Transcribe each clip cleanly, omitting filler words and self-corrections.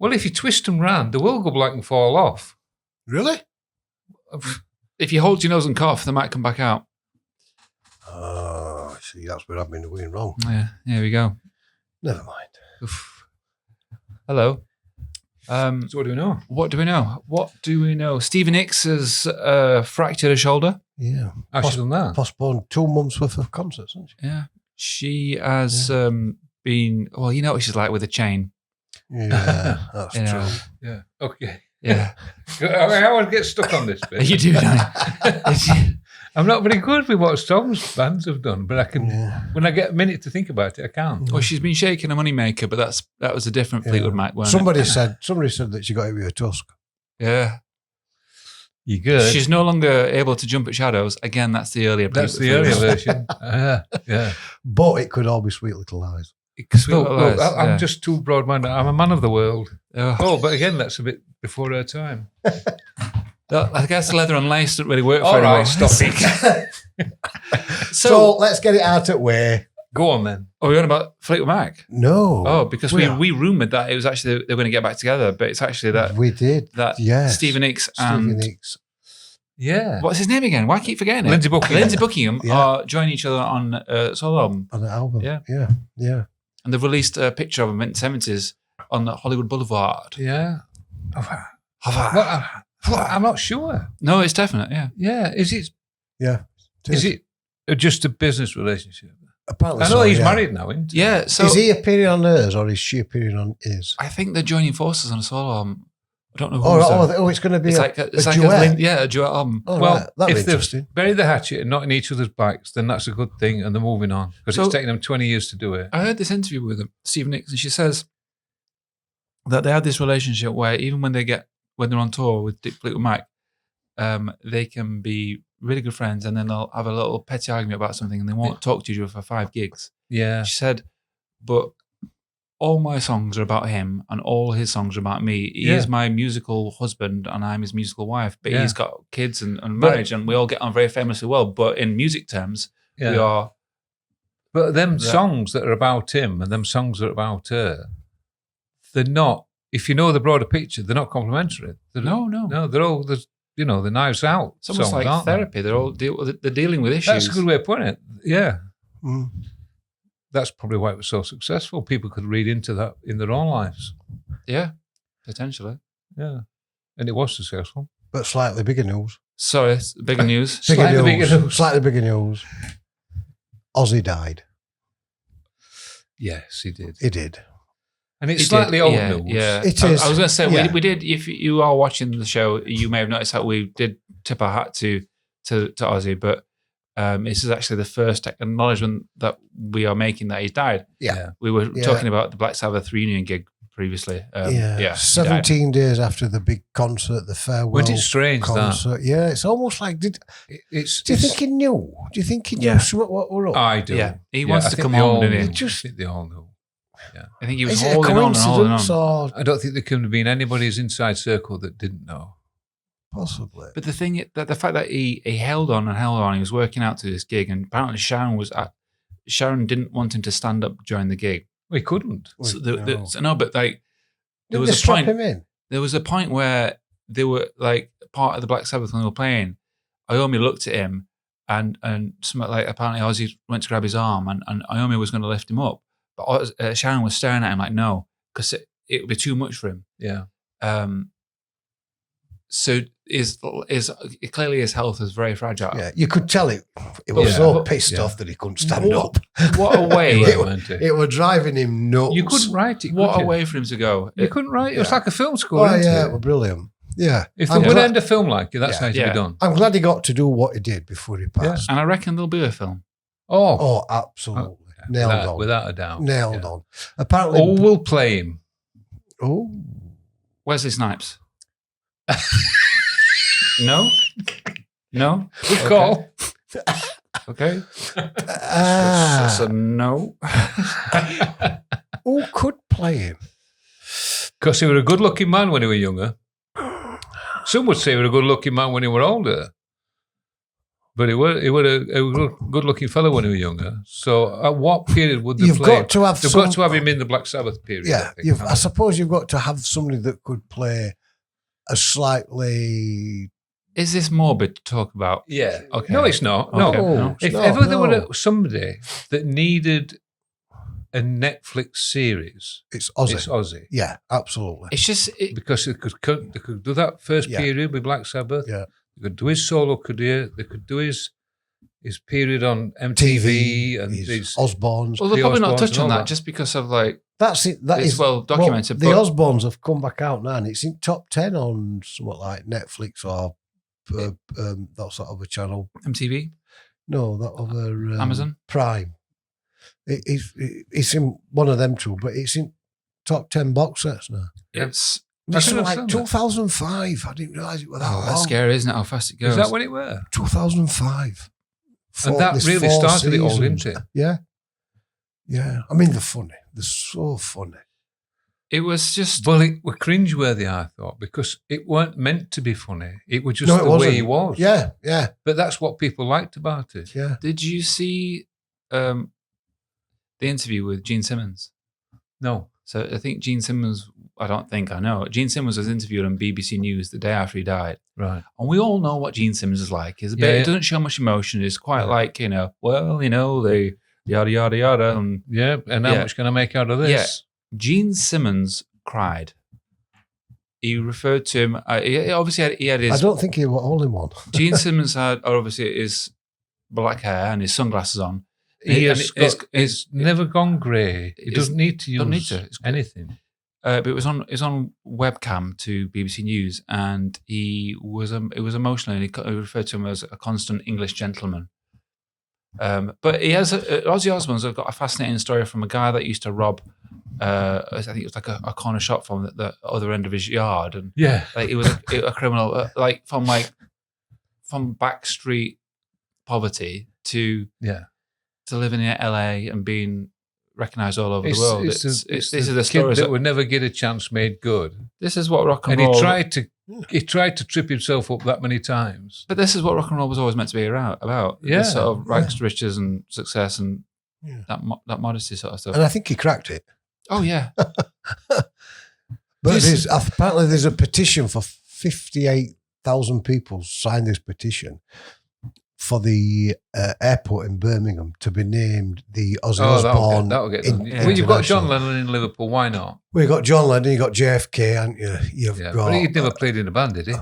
Well, if you twist them round, they will go black and fall off. Really? If you hold your nose and cough, they might come back out. Oh, see, that's where I've been doing wrong. Yeah, here we go. Never mind. Oof. Hello. So what do we know? What do we know? Stevie Nicks has fractured her shoulder. Yeah. How's she done that? Postponed 2 months worth of concerts, hasn't she? Yeah. She has been, well, you know what she's like with a chain. Yeah, that's You true. know. Yeah. Okay. Yeah. I always get stuck on this bit. You do, don't you? I'm not very good with what songs bands have done, but I can. Yeah. When I get a minute to think about it, I can. Well, she's been shaking a moneymaker, but that was a different Fleetwood Mac, wasn't Somebody it? said that she got it with her tusk. Yeah. You good? She's no longer able to jump at shadows. Again, that's the earlier That's the Fleetwood earlier version. version. Yeah. But it could all be Sweet Little Lies. Look, I'm just too broad-minded. I'm a man of the world. Oh. Oh, but again, that's a bit before her time. I guess leather and lace didn't really work for All her. right, stop it. So let's get it out of the way. Go on then. Oh, we're on about Fleetwood Mac? No. Oh, because we rumoured that it was actually they were going to get back together, but it's actually that we did. that Yes. Stevie Nicks Stevie and Nicks. Yeah. what's his name again? Why I keep forgetting it? Lindsay Buckingham. Lindsay Buckingham Yeah. are joining each other on a solo album, On the album. Yeah. Yeah. and they've released a picture of them in the 70s on Hollywood Boulevard. Yeah. Well, I'm not sure. No, it's definite. Yeah. Yeah. Is it Is it just a business relationship? Apparently I know so, he's yeah. married now, isn't he? Yeah. So Is he appearing on hers or is she appearing on his? I think they're joining forces on a solo album. I don't know who. Oh, it's going to be it's a like a duet. a duet album. Oh, Well, right. That'd be if they've interesting. buried the hatchet and not in each other's backs, then that's a good thing, and they're moving on because So- it's taken them 20 years to do it. I heard this interview with them, Stevie Nicks, and she says that they have this relationship where even when they're on tour with Fleetwood Mac, they can be really good friends, and then they'll have a little petty argument about something, and they won't talk to each other for 5 gigs. Yeah. She said, but all my songs are about him, and all his songs are about me. He is my musical husband, and I'm his musical wife. But he's got kids and marriage, and we all get on very famously well. But in music terms, we are. But them songs that are about him and them songs that are about her, they're not. If you know the broader picture, they're not complementary. No. They're all the Knives Out. It's almost songs, like aren't they? therapy. They're all they're dealing with issues. That's a good way of putting it. Yeah. Mm. That's probably why it was so successful. People could read into that in their own lives. Yeah, potentially. Yeah. And it was successful. But slightly bigger news. Sorry, it's bigger news. Slightly bigger news. Slightly bigger news. Ozzy died. Yes, he did. He did. And it's It slightly did, old yeah, news. Yeah, It I is, was going to say yeah. we did. If you are watching the show, you may have noticed that we did tip our hat to Ozzy, but this is actually the first acknowledgement that we are making that he died. Yeah. We were Yeah. talking about the Black Sabbath reunion gig previously. He died. 17 days after the big concert, the farewell Wasn't it strange concert. Yeah, it's almost like, do you think he knew? Do you think he knew Yeah. what we're up? I do. Yeah, he wants I to think come they on, all didn't he? knew. Just- I think they all knew. I think he was Is it a holding on and holding on. coincidence or I don't think there could have been anybody's inside circle that didn't know. possibly? But the thing, that the fact that he held on and held on, he was working out to this gig, and apparently Sharon didn't want him to stand up during the gig. Well, he couldn't. So No. but like there Didn't was they a strap point. him in? There was a point where they were like part of the Black Sabbath when they were playing. Iommi looked at him, and something like apparently Ozzy went to grab his arm, and Iommi was going to lift him up, but Sharon was staring at him like no, because it would be too much for him. Yeah. So clearly his health is very fragile. Yeah, you could tell it. He was Yeah. so pissed Yeah. off that he couldn't stand up. What a way! He It was, was- weren't he? It was driving him nuts. You couldn't write it. What could a you? way for him to go! You couldn't write it. It was Yeah. like a film score. Oh, isn't yeah, it? it was brilliant. Yeah. If I'm they would glad- end a film like it, that's Yeah. how it should Yeah. be done. I'm glad he got to do what he did before he passed. And I reckon there'll be a film. Oh, Oh, absolutely. Nailed on. without a doubt. Nailed Yeah. on. Apparently. Oh, we'll play him. Oh. Wesley Snipes. No. Good call. Okay. Ah. So no. Who could play him? Because he was a good-looking man when he was younger. Some would say he was a good-looking man when he was older. But he was a good-looking fellow when he was younger. So at what period would they You've play? got to have They've got to have him in the Black Sabbath period. Yeah, I think. I suppose you've got to have somebody that could play a slightly... Is this morbid to talk about? Yeah. Okay. No, it's not. Okay. No. If ever there were somebody that needed a Netflix series, It's Ozzy. it's Ozzy. Yeah, absolutely. It's just Because they could do that first period with Black Sabbath. Yeah. They could do his solo career. They could do his period on MTV and his Osbournes. Well, they'll the probably not Osbournes touch and on all that that. just because of like That's it. That it's is well documented. The but Osbournes have come back out now, and it's in top 10 on somewhat like Netflix or that sort of a channel. MTV, No, that other Amazon Prime. It's in one of them two, but it's in top 10 box sets now. it's This is can like understand 2005. I didn't realise it was that long. that's scary, isn't it? How fast it goes. Is that when it were? 2005. And that There's really 4 started it all, seasons. didn't it? Yeah. Yeah. I mean, they're funny. They're so funny. It was just Well, it were cringeworthy, I thought, because it weren't meant to be funny. It was just No, it the way wasn't. he was. Yeah. Yeah. But that's what people liked about it. Yeah. Did you see the interview with Gene Simmons? No. So I think Gene Simmons, I know. Gene Simmons was interviewed on BBC News the day after he died. Right. And we all know what Gene Simmons is like. He's a bit, Yeah. he doesn't show much emotion. He's quite like, they yada, yada, yada. And Yeah. And how Yeah. much can I make out of this? Yeah. Gene Simmons cried. He referred to him, he had I his, don't think he was the only one. Gene Simmons had obviously his black hair and his sunglasses on. It's never gone grey. He doesn't need to use don't need to. It's good. anything. But it was on webcam to BBC News, and it was emotional. And he referred to him as a constant English gentleman. But he has Ozzy Osbourne's got a fascinating story from a guy that used to rob. I think it was like a corner shop from the other end of his yard, and Yeah. like he was a criminal, from backstreet poverty to living in LA and being recognised all over the world. This This is is the kid stories that would never get a chance made good. This is what rock and And roll. he tried to trip himself up that many times. But this is what rock and roll was always meant to be about. Yeah. This sort of rags to riches and success and Yeah. that modesty sort of stuff. And I think he cracked it. Oh yeah. But apparently there's a petition for 58,000 people signed this petition for the airport in Birmingham to be named the Ozzy Osbourne. That'll get done. Yeah. Well, you've got John International. Lennon in Liverpool. Why not? Well, you got John Lennon, you got JFK, and you've got. But he'd never played in a band, did he?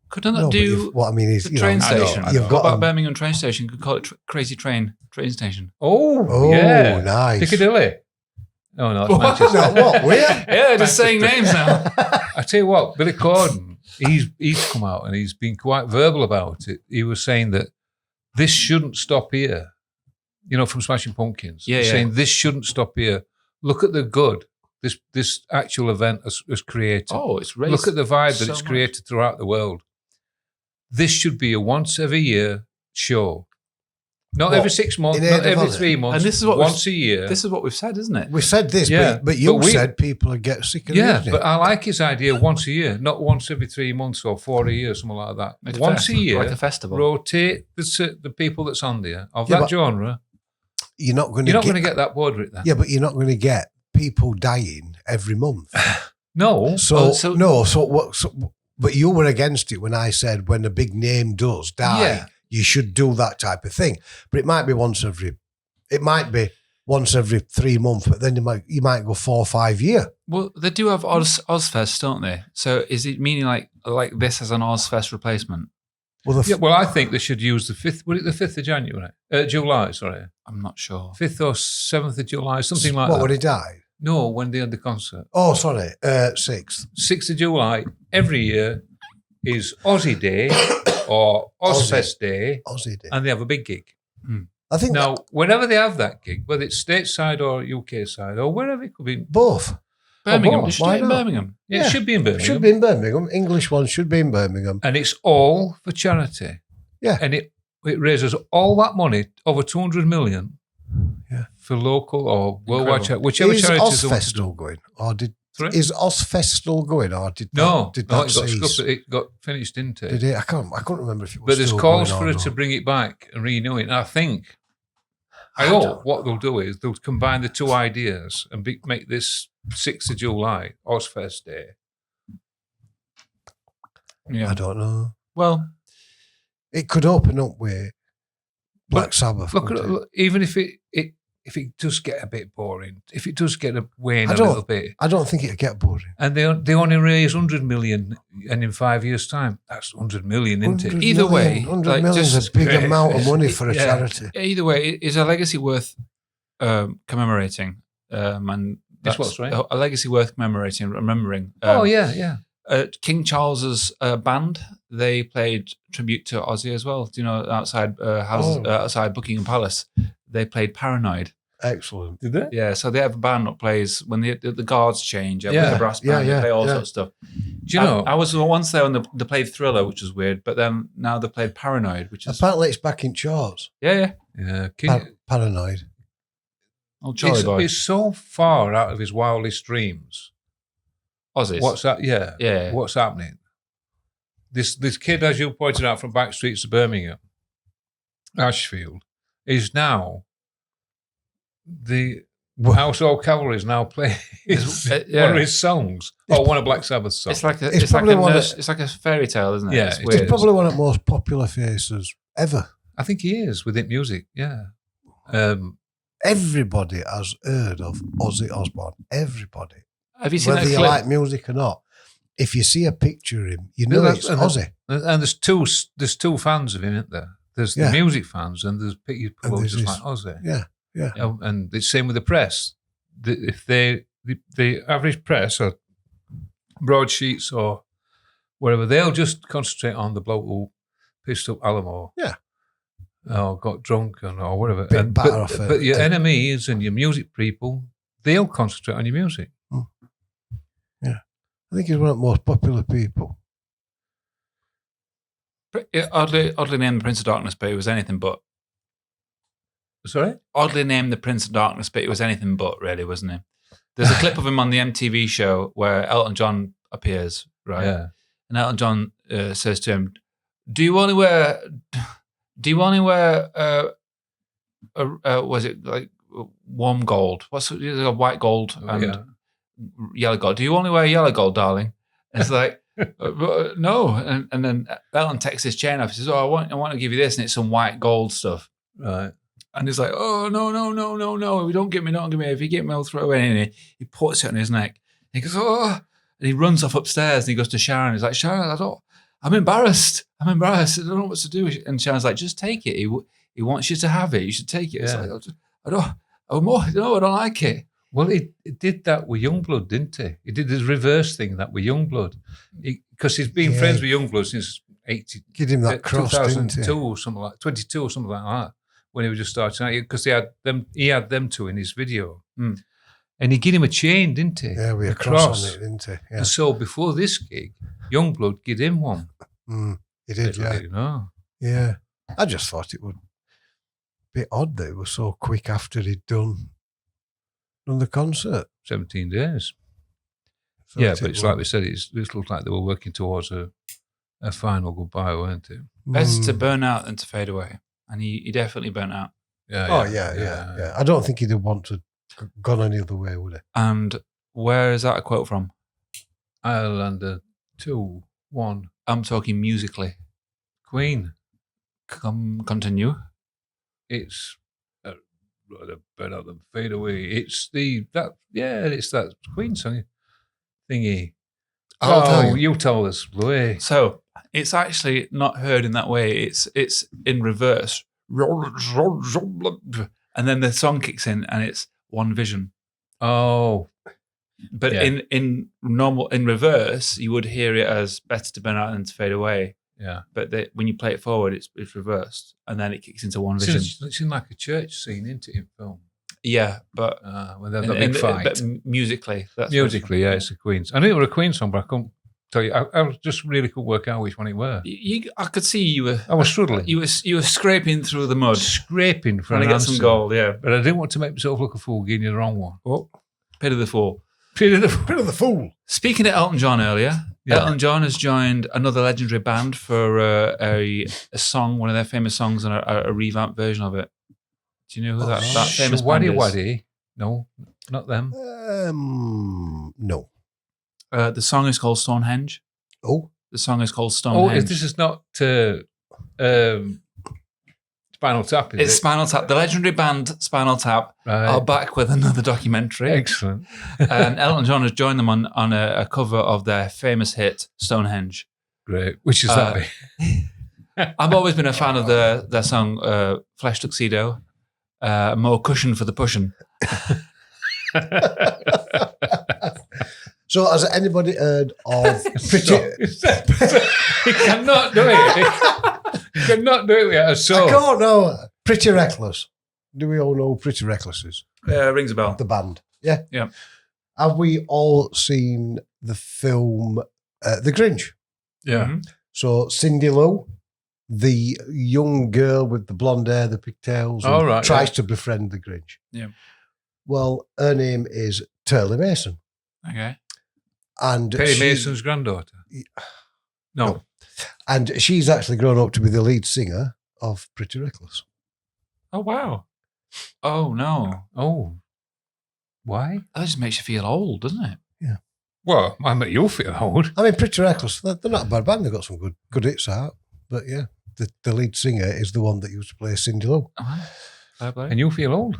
Couldn't No, that but do what I mean is, the train station? You've What got about Birmingham train station? Could call it Crazy Train station. Oh, yeah. nice. Piccadilly. Oh, no, it's Manchester. No, what? Where? Yeah, just saying names now. I tell you what, Billy Corden, he's come out and he's been quite verbal about it. He was saying that this shouldn't stop here. From Smashing Pumpkins. Yeah, He's yeah. saying this shouldn't stop here. Look at the good this actual event has created. Oh, it's raised. Look at the vibe that so it's much. created throughout the world. This should be a once every year show. Not What? every 6 months, In not Ada every Valley? 3 months. And this is what once a year. This is what we've said, isn't it? We said this, Yeah, but you but we- said people would get sick of Yeah, reading but it. I like his idea once a year, not once every 3 months or 4 a year, something like that. Like Once a year, like a festival. rotate the people that's on there of Yeah, that but genre. You're not going You're not going to get that bored with that. Yeah, but you're not going to get people dying every month. No. But you were against it when I said when a big name does die, Yeah. you should do that type of thing. But it might be once every 3 months, but then you might go 4 or 5 years. Well, they do have Ozfest, don't they? So is it meaning like this as an Ozfest replacement? Well, Yeah, well, I think they should use the 5th. Was it the 5th of January? July, sorry. I'm not sure. 5th or 7th of July, something like what, that. when he died? No, when they had the concert. Oh, sorry, 6th. 6th of July, every year, is Aussie Day or Ozfest Day, Ozzy did. and they have a big gig. I think Now, whenever they have that gig, whether it's stateside or UK side or wherever it could be, both. Birmingham. both. They should Why do it in not? Birmingham. it should be in Birmingham. Should be in Birmingham. English one should be in Birmingham. And it's all for charity. Yeah. And it raises all that money, over 200 million, Yeah. for local or worldwide Incredible. charity, whichever Is charities they want Ozfest to do. still going? Or did Sorry? Is Ozfest still going, or did No, that it got cease? scuppered. It got finished, didn't it? Did it? I couldn't remember if it was. But there's still calls going for or it not. to bring it back and renew it. And I think, I don't hope what they'll do is they'll combine the two ideas and make this 6th of July Ozfest Day. Yeah. I don't know. Well, It could open up with Black Sabbath. Look, even if it does get a bit boring, if it does get a wane I a don't- little bit, I don't think it'd get boring. and they only raise 100 million, and in 5 years' time, that's 100 million, isn't it? 100 Either way, million, 100 like, million is just- a big amount of money for a Yeah. charity. either way, is a legacy worth commemorating? And It's what's right. a legacy worth commemorating, remembering. Oh yeah. King Charles's band, they played tribute to Ozzy as well. Do you know, outside outside Buckingham Palace, they played Paranoid. Excellent. Did they? Yeah, so they have a band that plays when the guards change. Yeah. With a brass band, Yeah, they play all yeah. sorts of stuff. Do you know? I was once there when they played Thriller, which was weird, but then now they played Paranoid, which is Apparently, it's back in charts. yeah. Yeah, Paranoid. Oh, Charlie Boy, it's so far out of his wildest dreams. Ozzy. What's that? Yeah. Yeah. What's happening? This kid, as you pointed out, from back streets of Birmingham, Ashfield, is now the household cavalry is now playing yeah. one of his songs or one of Black Sabbath's songs. It's like It's it's like probably one it's like a fairy tale, isn't it? Yeah, it's it's weird. He's probably one of the most popular faces ever. I think he is within music. Yeah. Everybody has heard of Ozzy Osbourne. Everybody. Have you seen Whether that you clip? like music or not. If you see a picture of him, you know Yeah, it's and Ozzy. And there's two fans of him, isn't there? There's Yeah. the music fans and there's people And who there's just this- like Ozzy. Yeah. And it's same with the press. If the average press or broadsheets or whatever, they'll just concentrate on the bloke who pissed up Alamo. Yeah. Or got drunk or whatever. Bit batter off it. But your enemies and your music people, they'll concentrate on your music. I think he's one of the most popular people. Oddly named the Prince of Darkness, but it was anything but. Sorry? Oddly named the Prince of Darkness, but it was anything but, really, wasn't it? There's a clip of him on the MTV show where Elton John appears, right? Yeah. And Elton John says to him, "Do you only wear? Was it like warm gold? What's it, white gold and Yeah. yellow gold? Do you only wear yellow gold, darling?" And it's like, no. And then Elton takes his chain off. He says, "Oh, I want to give you this, and it's some white gold stuff." Right. And he's like, "Oh, no. Don't give me. If you get me, I'll throw it away." And he puts it on his neck. And he goes, "Oh." And he runs off upstairs and he goes to Sharon. He's like, "Sharon, I'm embarrassed. I don't know what to do." And Sharon's like, "Just take it. He wants you to have it. You should take it." It's Yeah. like, I don't like it. Well, he did that with Youngblood, didn't he? He did this reverse thing that with Youngblood. Because he's been Yeah. friends with Youngblood since 80, Give him that cross, didn't 2002 he? or something like 22 or something like that, when he was just starting out. Because he had them two in his video. Hmm. And he gave him a chain, didn't he? Yeah, with a A cross on it, didn't he? Yeah. And so before this gig, Youngblood gave him one. He did, yeah. You know. Yeah. I just thought it would be odd that it was so quick after he'd done the concert. 17 days. Thought Yeah, it but it's would- like we said, it looked like they were working towards a final goodbye, weren't it? Better to burn out than to fade away. And he definitely burnt out. Yeah. I don't think he'd have wanted to gone any other way, would he? And where is that a quote from? Islander 2, 1, I'm talking musically. Queen. Continue. It's rather burn out than fade away. It's that Queen song thingy. I'll tell you. You tell us, Louis. So it's actually not heard in that way. It's in reverse. And then the song kicks in and it's One Vision. Oh, But Yeah. in reverse, you would hear it as better to burn out than to fade away. yeah. But when you play it forward, it's reversed. And then it kicks into One Vision. It's in like a church scene, isn't it, in film? Yeah, but When they've got a big fight. But musically. That's Musically, yeah, it's a Queen. I knew it was a Queen song, but I couldn't tell you. I just really couldn't work out which one it were. I could see you were. I was struggling. You were scraping through the mud, Scraping for trying to an get answer. some gold. Yeah. But I didn't want to make myself look a fool, giving you the wrong one. Oh, pity the fool. Peter the Fool. Speaking of Elton John earlier, Yeah. Elton John has joined another legendary band for a song, one of their famous songs, and a revamped version of it. Do you know who that famous band is? Waddy. No, not them. No. The song is called Stonehenge. Oh. The song is called Oh, Stonehenge. if this is not Spinal Tap, is It's it? Spinal Tap. The legendary band Spinal Tap Right. are back with another documentary. Excellent. And Elton John has joined them on a cover of their famous hit, Stonehenge. Great. Which is that bit? I've always been a fan of their song, Flesh Tuxedo. More cushion for the pushing. So, has anybody heard of Pretty? He cannot do it. He cannot do it at all. I can't know. Pretty Reckless. Do we all know who Pretty Reckless is? Rings a bell. The band. Yeah. Yeah. Have we all seen the film The Grinch? Yeah. Mhm. So, Cindy Lou, the young girl with the blonde hair, the pigtails, Oh, who right, tries yeah. to befriend the Grinch. Yeah. Well, her name is Turley Mason. Okay. And Perry she- Mason's granddaughter. No. And she's actually grown up to be the lead singer of Pretty Reckless. Oh, wow. Oh, no. Oh. Why? That just makes you feel old, doesn't it? Well, I bet you'll feel old. I mean, Pretty Reckless, they're not a bad band. They've got some good hits out. But yeah, the lead singer is the one that used to play Cindy Lou. Uh-huh. Fair play. And you'll feel old.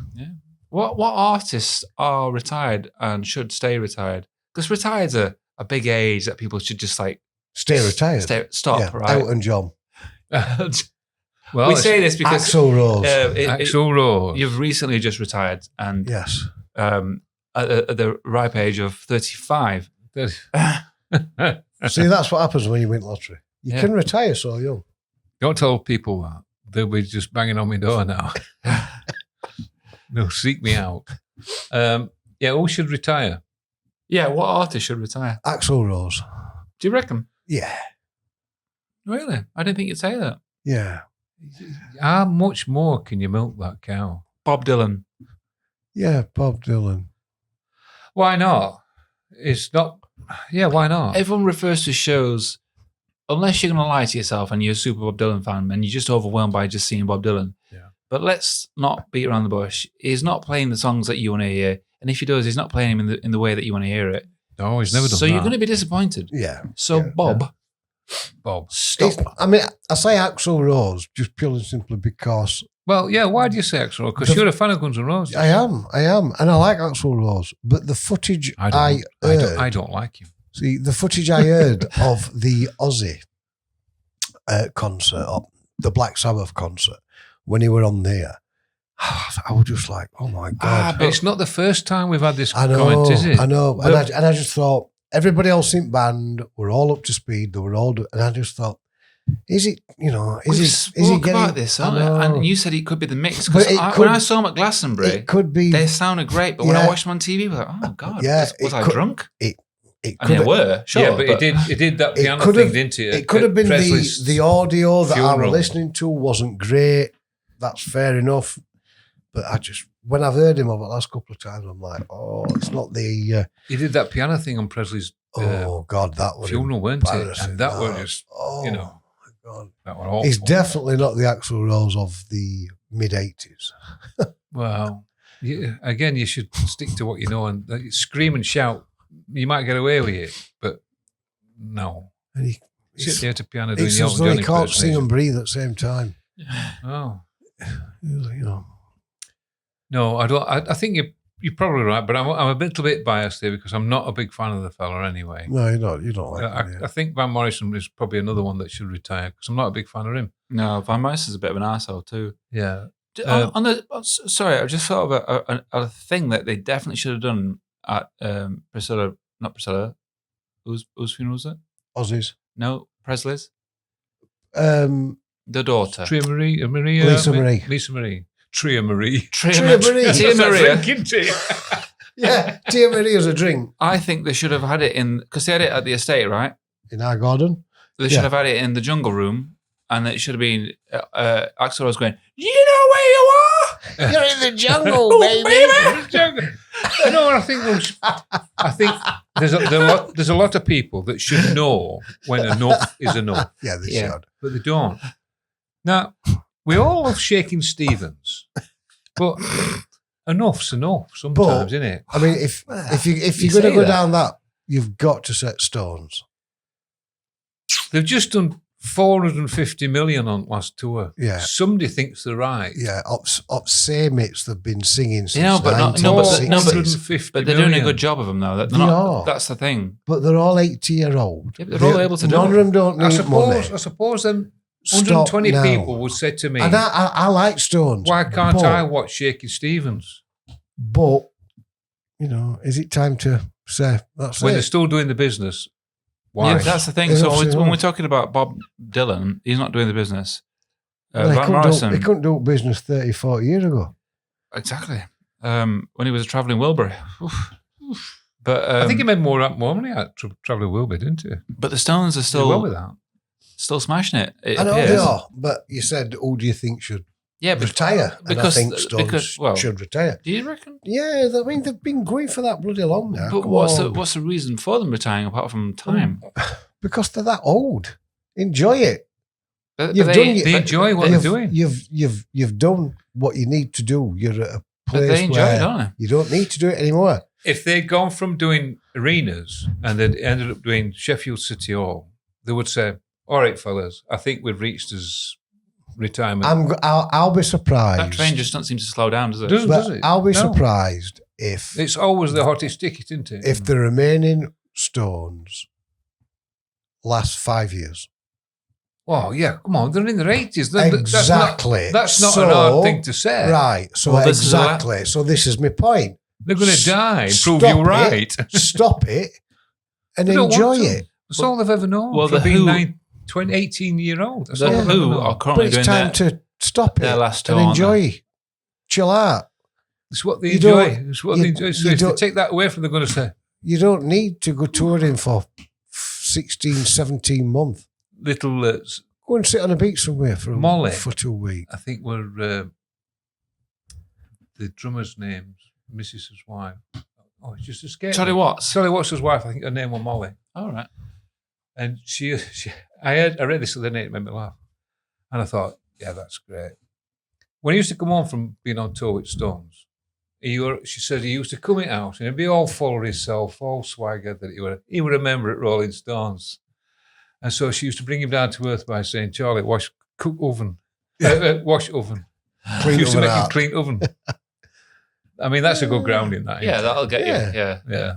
What artists are retired and should stay retired? Because retired's a big age that people should just like Stay retired. stop, Yeah, right? Elton John. Well, we say this because Axl Rose. Axl Rose. you've recently just retired and Yes. at the ripe age of 35. See, that's what happens when you win lottery. You Yeah. can retire so young. Don't tell people that. They'll be just banging on my door now. They'll seek me out. Yeah, who should retire? Yeah, what artist should retire? Axl Rose. Do you reckon? Yeah. Really? I didn't think you'd say that. Yeah. How much more can you milk that cow? Bob Dylan. Yeah, Bob Dylan. Why not? It's not. Yeah, why not? Everyone refers to shows, unless you're going to lie to yourself and you're a super Bob Dylan fan and you're just overwhelmed by just seeing Bob Dylan. Yeah. But let's not beat around the bush. He's not playing the songs that you want to hear. And if he does, he's not playing them in the way that you want to hear it. No, he's never done So that. you're going to be disappointed. Yeah. So Yeah. Bob, Bob. I mean, I say Axl Rose just purely and simply because Well, yeah, why do you say Axl Rose? Because The- you're a fan of Guns N' Roses. I am, and I like Axl Rose. But the footage I don't like him. see, the footage I heard of the Ozzy concert, or the Black Sabbath concert, when he were on there, I was just like, oh my God. but- It's not the first time we've had this I know, comment, is it? I know. But- And I just thought, everybody else in band were all up to speed. They were all, and I just thought, is it, we've is he spoke getting about this, I haven't know. we? And you said it could be the mix. But Because it when could- I saw them at Glastonbury, It could be, they sounded great. But when I Yeah. watched them on TV, I was like, oh, God, Yeah, was it I could- drunk? it I mean, they were, sure. yeah, but it did that It piano could thing, have- didn't it? it could have been Presley's the audio that I was funeral. listening to wasn't great. That's fair enough. But when I've heard him over the last couple of times, I'm like, oh, it's not the, He did that piano thing on Presley's oh God, that was funeral, weren't it? embarrassing. And that was just, oh, you know, my God. that was awful. He's definitely not the Axl Rose of the mid-'80s. Well, again, you should stick to what you know and scream and shout. You might get away with it, but no. And he, Sit there to piano doing it's the as Elton though John he can't sing impersonation. and breathe at the same time. Oh. You know. No, I don't. I think you're probably right, but I'm a little bit biased here because I'm not a big fan of the fella anyway. No, you don't like him, I think Van Morrison is probably another one that should retire because I'm not a big fan of him. No, Van Morrison's a bit of an arsehole too. Yeah. Sorry, I just thought of a thing that they definitely should have done at Priscilla, not Priscilla. Whose funeral was it? Ozzy's. No, Presley's. Um, The daughter. Tria Marie, Lisa Marie. Lisa Marie. Tria Marie. Tia Marie. Tia Maria. Drinking tea. yeah, Tia Maria's a drink I think they should have had it in, because they had it at the estate, right? in our garden. They should Yeah. have had it in the jungle room, and it should have been Axl Rose going, "You know where you are." You're in the jungle, Oh, baby. know. I think there's a lot of people that should know when enough is enough. Yeah, they should. But they don't. Now, we all love Shaking Stevens, but enough's enough sometimes, isn't it? I mean, if you're going to go down that, you've got to set Stones. They've just done 450 million on last tour. Yeah. Somebody thinks they're right. Yeah, up same hits they've been singing since but they're doing a good job of them though. They are. That's the thing. But they're all 80-year-old. Yeah, they're all able to do None it. of them don't need money. I suppose them Stop 120 now. people would say to me, And I like Stones. why can't but- I watch Shaking Stevens? But, is it time to say that's When it? they're still doing the business, why? Yeah, that's the thing. Yeah, So absolutely. when we're talking about Bob Dylan, he's not doing the business. Well, they Van Morrison, couldn't do business 30, 40 years ago. exactly. When he was a travelling Wilbury. But I think he made more money at Travelling Wilbur, didn't he? but the Stones are Still well with that. still smashing it. It I know appears. they are, but you said, who do you think should Yeah, retire? because- and I think Stones should retire. do you reckon? Yeah, I mean, they've been going for that bloody long now. But Come what's on. the reason for them retiring apart from time? Because they're that old. Enjoy it. But You've they- done it. They enjoy what they're doing. You've done what you need to do. You're at a But place they enjoy where it, don't they? you don't need to do it anymore. If they'd gone from doing arenas and they'd ended up doing Sheffield City Hall, they would say, all right, fellas, I think we've reached his retirement. I'll be surprised. That train just doesn't seem to slow down, does it? Does But it? I'll be No. surprised if It's always the hottest ticket, isn't it? the remaining Stones last 5 years. Oh, yeah, come on, they're in their 80s. Exactly. That's not So, an hard thing to say. Right. So Well, this is exactly. So this is my point. They're going to die and prove Stop you right. Stop it and They don't want enjoy to. it. That's all they've ever known Well, for the being Who- 18-year-old. That's The all they've ever Who known. are But currently it's doing time that. to stop their it last and tour, aren't enjoy. Chill out. It's what they You enjoy. don't- It's what you- they enjoy. So you if they don't- take that away from them, they're going to say, You don't need to go touring for 16, 17 months. little, Go and sit on a beach somewhere Molly. for 2 weeks. I think we're the drummer's name's Mrs.'s wife. Oh, it's just escaped. Charlie me. Watts. Charlie Watts' wife, I think her name was Molly. All right. And I read this the other night, it made me laugh. And I thought, yeah, that's great. When he used to come home from being on tour with Stones, she said he used to come in house and he'd be all full of himself, all swagger that he would remember at Rolling Stones. And so she used to bring him down to earth by saying, Charlie, wash oven. Clean She used to oven make him out. clean oven. I mean, that's a good grounding, that. Yeah, that'll get Yeah. you. Yeah. Yeah.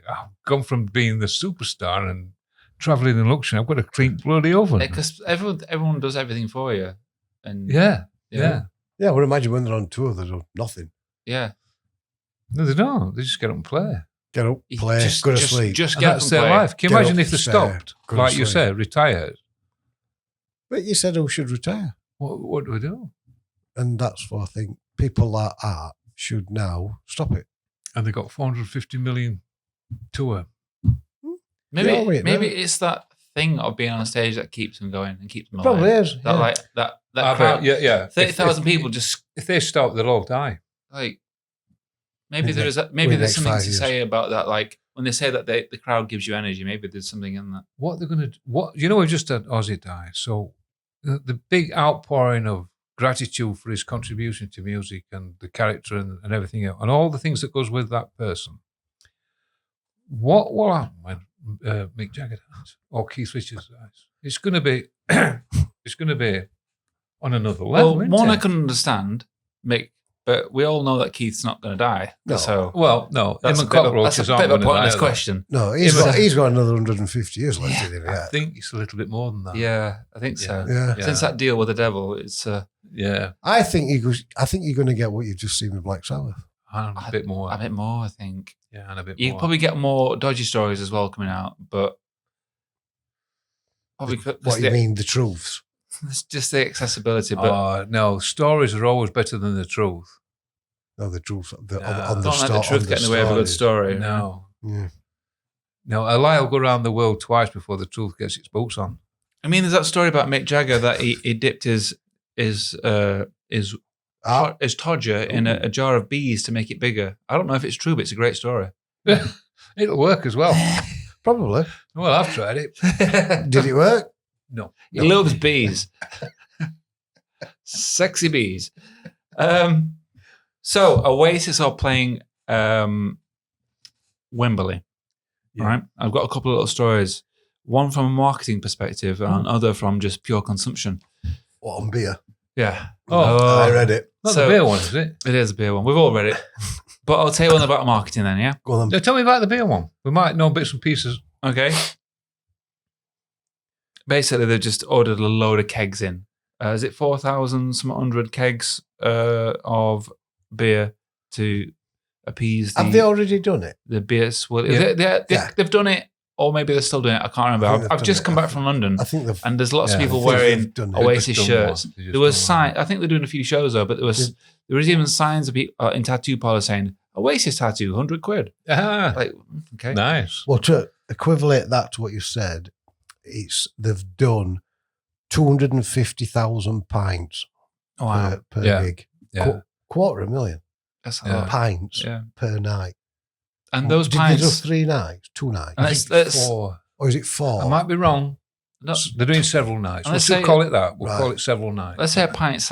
I've gone from being the superstar and travelling in luxury. I've got a clean bloody oven. Because everyone does everything for you. And Yeah. you Yeah. know, Yeah, well, imagine when they're on tour, they do nothing. yeah. No, they don't. They just get up and play. Get up, You play, go to sleep. Just And get that's up their and play. life. Can you Get imagine up, if they stay, stopped, go to like you sleep. said, retired? But you said who should retire. What do we do? And that's what I think people like art should now stop it. And they got 450 million tour. Maybe Yeah, wait, maybe no. it's that thing of being on stage that keeps them going and keeps them alive. Probably is. That yeah. like that crowd. Yeah. 30,000 If- people just If they stop, they'll all die. like maybe In there's the there's next something 5 to years. say about that. Like when they say that the crowd gives you energy, maybe there's something in that. What they're going to we've just had Ozzy die. So the big outpouring of gratitude for his contribution to music and the character and everything else, and all the things that goes with that person. What will happen when Mick Jagger dies or Keith Richards dies? It's going to be on another level. Well, isn't one it? I can understand, Mick, but we all know that Keith's not going to die. No. So Well, no, that's him a and bit of, cockroaches that's a aren't bit of a gonna die, pointless are they? question. No, Yeah, he's got another 150 years left in him. I Yeah. think it's a little bit more than that. Yeah, I think so. Yeah. Yeah. Since that deal with the devil, it's Yeah, I think you're going to get what you've just seen with Black Sabbath. and a bit more. a bit more, I think. Yeah, and a bit You more. probably get more dodgy stories as well coming out, but probably What you mean, the truths? It's just the accessibility. But Oh, no, stories are always better than the truth. No, the truth. On the don't let sto- the on truth get in the way of a good stories. story. No. Yeah. No, a lie will go around the world twice before the truth gets its boots on. I mean, there's that story about Mick Jagger that he dipped his Todger in a jar of bees to make it bigger. I don't know if it's true, but it's a great story. It'll work as well. Probably. Well, I've tried it. Did it work? No. He loves bees. Sexy bees. So Oasis are playing Wembley. Yeah. All right. I've got a couple of little stories. One from a marketing perspective and another from just pure consumption. What, on beer? Yeah. Oh, I read it. Not the beer one, is it? It is a beer one. We've all read it. But I'll tell you one about marketing then, yeah? Go on No, then. tell me about the beer one. We might know bits and pieces. Okay. Basically, they've just ordered a load of kegs in. Is it 4,100 kegs of beer to appease Have they already done it? the beers? Well, Yeah. they've done it, or maybe they're still doing it. I can't remember. I think they've I've done just it. come back from London, I think they've. and there's lots of Yeah. people I think wearing they've done it. Oasis They've just done shirts. one. They just There was done one. sign. I think they're doing a few shows though, but there was even signs of people in tattoo parlors saying Oasis tattoo, £100. Ah, Like, okay, nice. Well, to equivalent that to what you said, they've done 250,000 pints oh, wow, per Yeah. gig. Yeah. $250,000 that's a Yeah. lot. pints Yeah, per night. and those Did they do pints. 3 nights? 2 nights? And let's Four. Or is it 4? I might be wrong. no, They're doing several nights. And We'll let's still say- call it that. We'll Right. call it several nights. let's say a pint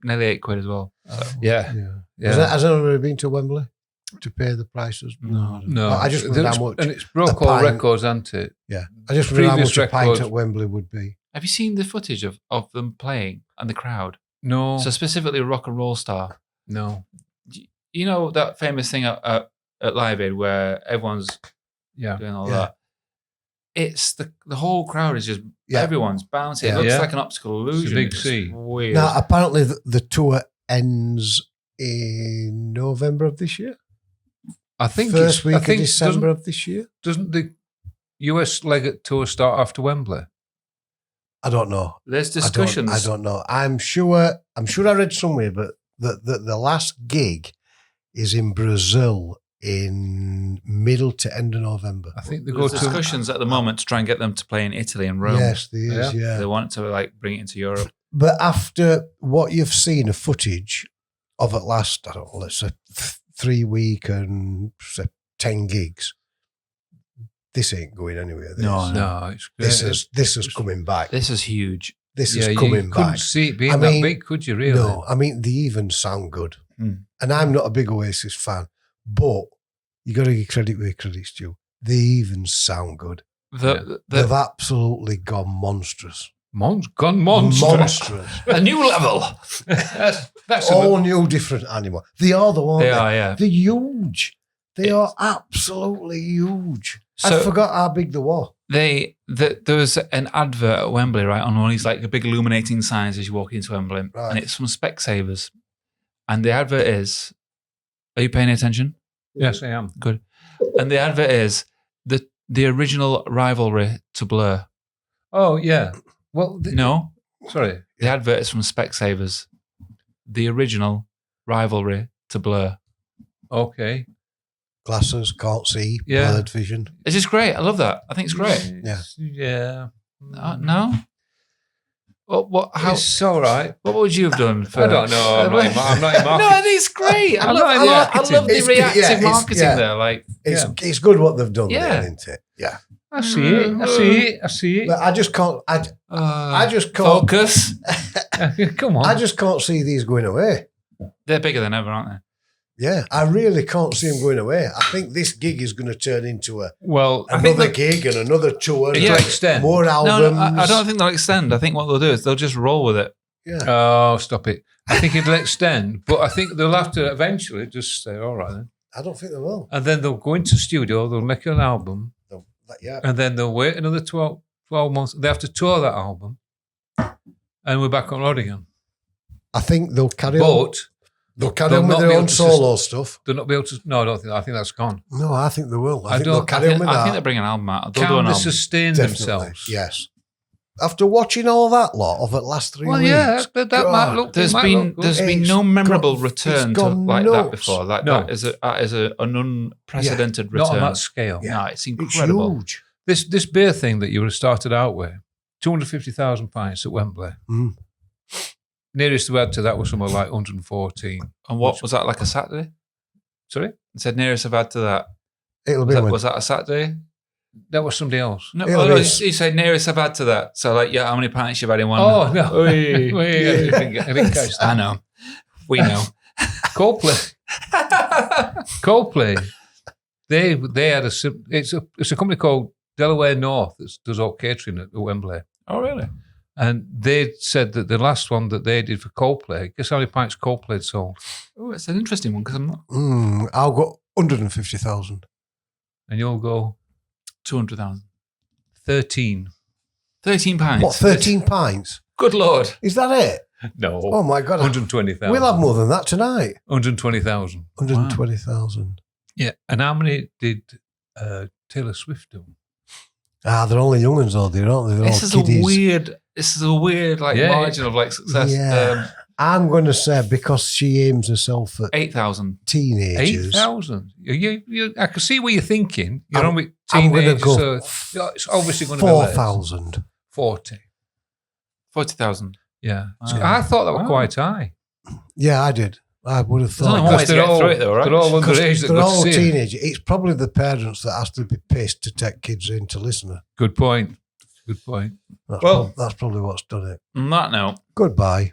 nearly £8 as well. Yeah. Yeah. Yeah. Has anybody been to Wembley to pay the prices? No. No. I just wondered how much. And it's broke a all pint- records, hasn't it? Yeah. I just wondered how Previous much a pint records- at Wembley would be. Have you seen the footage of them playing and the crowd? No. So specifically, Rock and Roll Star. No. You know that famous thing at Live Aid where everyone's Yeah. doing all Yeah. that. It's the whole crowd is just Yeah. everyone's bouncing. Yeah. It looks Yeah. like an optical illusion. big sea. Weird. Now, apparently, the tour ends in November of this year. I think First it's, week I think of December of this year. Doesn't the US leg tour start after Wembley? I don't know. There's I discussions. don't know. I'm sure I read somewhere, but the last gig is in Brazil in middle to end of November. I think they go There's to. discussions at the moment to try and get them to play in Italy and Rome. Yes, there is. Yeah. They want to like bring it into Europe. But after what you've seen of footage of at last, I don't know, let's say 3 week and say 10 gigs, this ain't going anywhere. This. No. No, it's great. This is coming back. This is huge. This yeah, is you coming couldn't back. see it being I that mean, big, could you really? No, I mean, they even sound good. Mm. And I'm not a big Oasis fan, but you got to give credit where credit's due. They even sound good. They've absolutely gone monstrous. Gone monstrous. Monstrous. a new level. That's All new, different animal. They are the one. They are, yeah. They're huge. They are absolutely huge. So- I forgot how big they were. There was an advert at Wembley, right, on one of these like big illuminating signs as you walk into Wembley, Right. and it's from Specsavers. And the advert is, are you paying attention? Yes, I am. Good. And the advert is the original rivalry to Blur. Oh yeah. Well, No, sorry. the advert is from Specsavers. The original rivalry to Blur. Okay. Glasses, can't see, Yeah. blurred vision. It's just great. I love that. I think it's great. Yeah. Yeah. No. How? It's all right. What would you have done? For, I don't know. I'm not in No, marketing. I think it's great. I I'm love, not in I love marketing. the It's- reactive yeah, it's- marketing yeah. there. Like, It's good what they've done Yeah. there, isn't it? Yeah. I see it. I see it. I see it. But I just can't. I just can't. focus. Come on. I just can't see these going away. They're bigger than ever, aren't they? Yeah, I really can't see them going away. I think this gig is going to turn into well, I think another gig and another tour. It'll and extend. more No, albums. I don't think they'll extend. I think what they'll do is they'll just roll with it. Yeah. Oh, stop it. I think it'll extend, but I think they'll have to eventually just say, all right then. I don't think they will. And then they'll go into studio, they'll make an album, Yeah. and then they'll wait another 12 months. They have to tour that album, and we're back on road again. I think they'll carry on. But They'll carry they'll on with not their be own able to solo stuff. they'll not be able to. No, I don't think. I think that's gone. No, I think they will. I I think don't- they'll carry on with I think that. they'll bring an album out. They'll do Can an they album. sustain Definitely. themselves? Yes. After watching all that lot of it last 3 Well, weeks. yeah, but that might God. look. There's it might been look good. there's been It's no memorable gone- return it's to gone like that nuts. before. Like No. that is an unprecedented not on return. that scale. No, it's It's incredible. huge. This beer thing that you would have started out with, 250,000 pints at Wembley. Mm. Nearest we had to that was somewhere like 114. And what was that, like a Saturday? Sorry? I said nearest I've had to that. It'll be Was that a Saturday? That was somebody else. No, It'll no, be- you said nearest I've had to that. So like, yeah, how many pints you've had in one? Oh, no. Oi. I didn't catch that. I know. We know. Coldplay. They had it's a company called Delaware North that does all catering at Wembley. Oh, really? And they said that the last one that they did for Coldplay, guess how many pints Coldplay sold? Oh, it's an interesting one because I'm not. I'll go 150,000. And you'll go 200,000. 13. 13 pints. What, 13 pints? Good Lord. Is that it? No. Oh, my God. 120,000. We'll have more than that tonight. 120,000. 120,000. Yeah. And how many did Taylor Swift do? They're only young ones, though. They're not. They're This all is kiddies. this is a weird like Yeah. margin of like success. Yeah. I'm going to say because she aims herself at 8,000. teenagers. 8,000. I can see what you're thinking. You're I'm- on with I'm going to teenagers, go so it's obviously going to be less. 4,000. 40. 40,000. Yeah. Oh. I thought that was Wow. quite high. Yeah, I did. I would have There's only thought. one way Because to get through it though, right? they're all Because underage that they're go all to see it. teenagers. It's probably the parents that has to be pissed to take kids in to listen. Good point. Good point. That's, Well- that's probably what's done it. On that note, Goodbye.